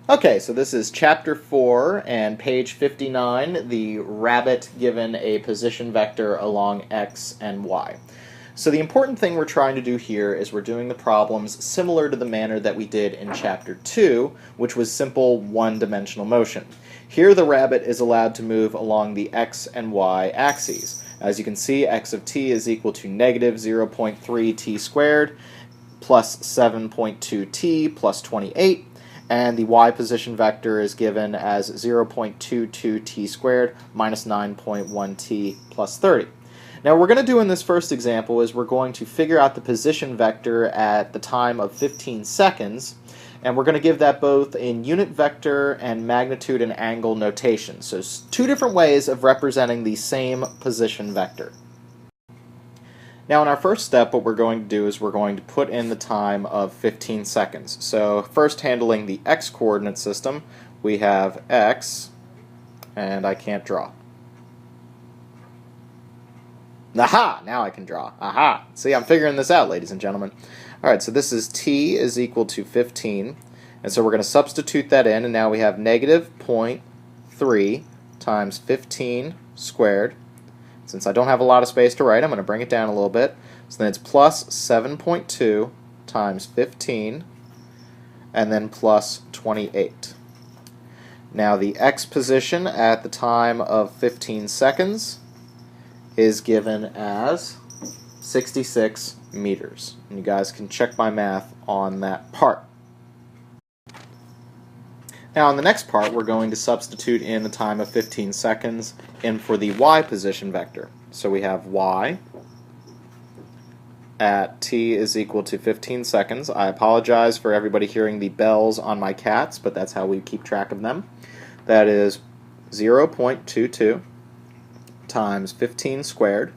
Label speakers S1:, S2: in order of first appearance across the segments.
S1: Okay, so this is chapter 4 and page 59, the rabbit given a position vector along x and y. So the important thing we're trying to do here is we're doing the problems similar to the manner that we did in chapter 2, which was simple one-dimensional motion. Here the rabbit is allowed to move along the x and y axes. As you can see, x of t is equal to negative 0.3 t squared plus 7.2 t plus 28. And the y position vector is given as 0.22 t squared minus 9.1 t plus 30. Now what we're going to do in this first example is we're going to figure out the position vector at the time of 15 seconds, and we're going to give that both in unit vector and magnitude and angle notation. So two different ways of representing the same position vector. Now in our first step, what we're going to do is we're going to put in the time of 15 seconds. So first, handling the x-coordinate system, we have x, and I can't draw. Aha! Now I can draw. Aha! See, I'm figuring this out, ladies and gentlemen. Alright, so this is t is equal to 15, and so we're going to substitute that in, and now we have negative 0.3 times 15 squared. Since I don't have a lot of space to write, I'm going to bring it down a little bit. So then it's plus 7.2 times 15, and then plus 28. Now the x position at the time of 15 seconds is given as 66 meters. And you guys can check my math on that part. Now in the next part, we're going to substitute in the time of 15 seconds in for the y position vector. So we have y at t is equal to 15 seconds. I apologize for everybody hearing the bells on my cats, but that's how we keep track of them. That is 0.22 times 15 squared.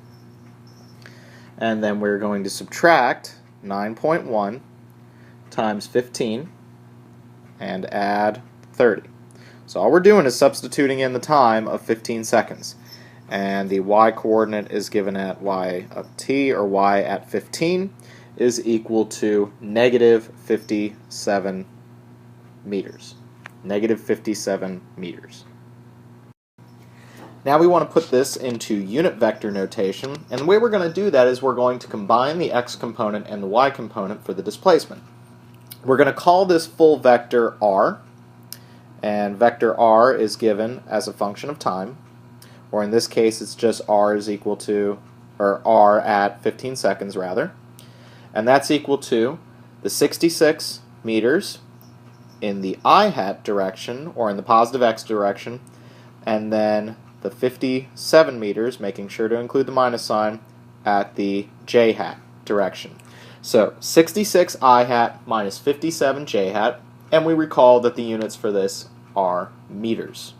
S1: And then we're going to subtract 9.1 times 15 and add 30. So all we're doing is substituting in the time of 15 seconds. And the y coordinate is given at y of t, or y at 15, is equal to negative 57 meters. Negative 57 meters. Now we want to put this into unit vector notation, and the way we're going to do that is we're going to combine the x component and the y component for the displacement. We're going to call this full vector r, and vector r is given as a function of time, or in this case it's just r is equal to, or r at 15 seconds rather, and that's equal to the 66 meters in the I hat direction, or in the positive x direction, and then the 57 meters, making sure to include the minus sign, at the j hat direction. So 66 I hat minus 57 j hat, and we recall that the units for this are meters.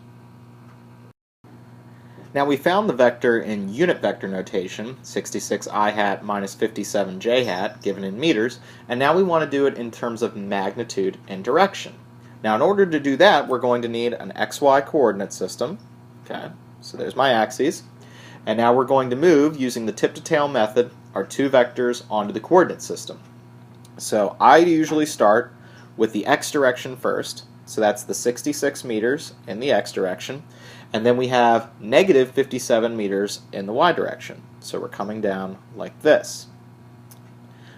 S1: Now we found the vector in unit vector notation, 66 I hat minus 57 j hat, given in meters, and now we want to do it in terms of magnitude and direction. Now in order to do that, we're going to need an xy coordinate system. Okay, so there's my axes. And now we're going to move, using the tip-to-tail method, our two vectors onto the coordinate system. So I usually start with the x direction first, so that's the 66 meters in the x direction, and then we have negative 57 meters in the y direction. So we're coming down like this.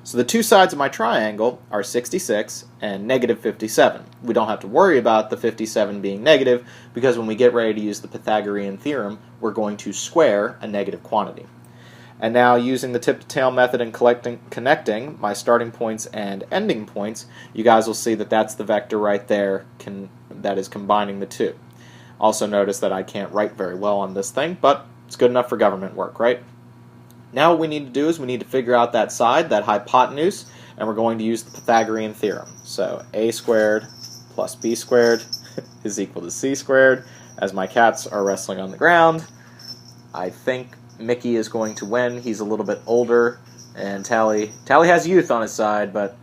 S1: So the two sides of my triangle are 66 and negative 57. We don't have to worry about the 57 being negative, because when we get ready to use the Pythagorean theorem, we're going to square a negative quantity. And now, using the tip-to-tail method and connecting my starting points and ending points, you guys will see that that's the vector right there that is combining the two. Also notice that I can't write very well on this thing, but it's good enough for government work, right? Now what we need to do is we need to figure out that side, that hypotenuse, and we're going to use the Pythagorean theorem. So a squared plus b squared is equal to c squared. As my cats are wrestling on the ground, I think Mickey is going to win. He's a little bit older, and Tally has youth on his side, but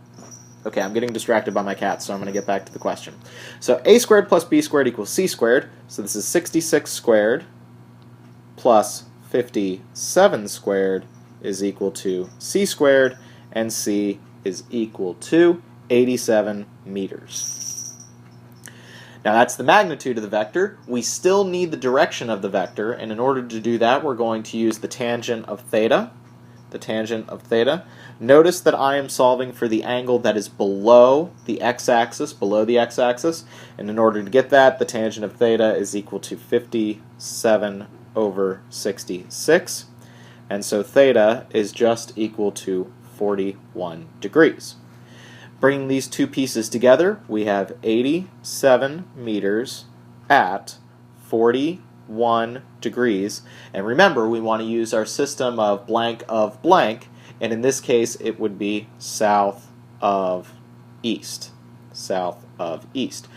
S1: okay, I'm getting distracted by my cats, so I'm going to get back to the question. So a squared plus b squared equals c squared, so this is 66 squared plus 57 squared is equal to c squared, and c is equal to 87 meters. Now that's the magnitude of the vector. We still need the direction of the vector, and in order to do that, we're going to use the tangent of theta. The tangent of theta. Notice that I am solving for the angle that is below the x-axis, and in order to get that, the tangent of theta is equal to 57 over 66, and so theta is just equal to 41 degrees. Bringing these two pieces together, we have 87 meters at 41 degrees. And remember, we want to use our system of blank, and in this case, it would be south of east. South of east.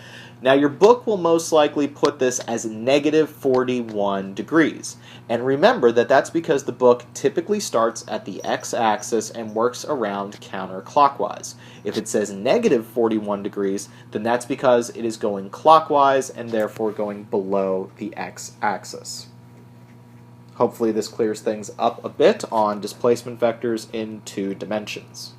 S1: Now, your book will most likely put this as negative 41 degrees. And remember that that's because the book typically starts at the x-axis and works around counterclockwise. If it says negative 41 degrees, then that's because it is going clockwise and therefore going below the x-axis. Hopefully this clears things up a bit on displacement vectors in 2 dimensions.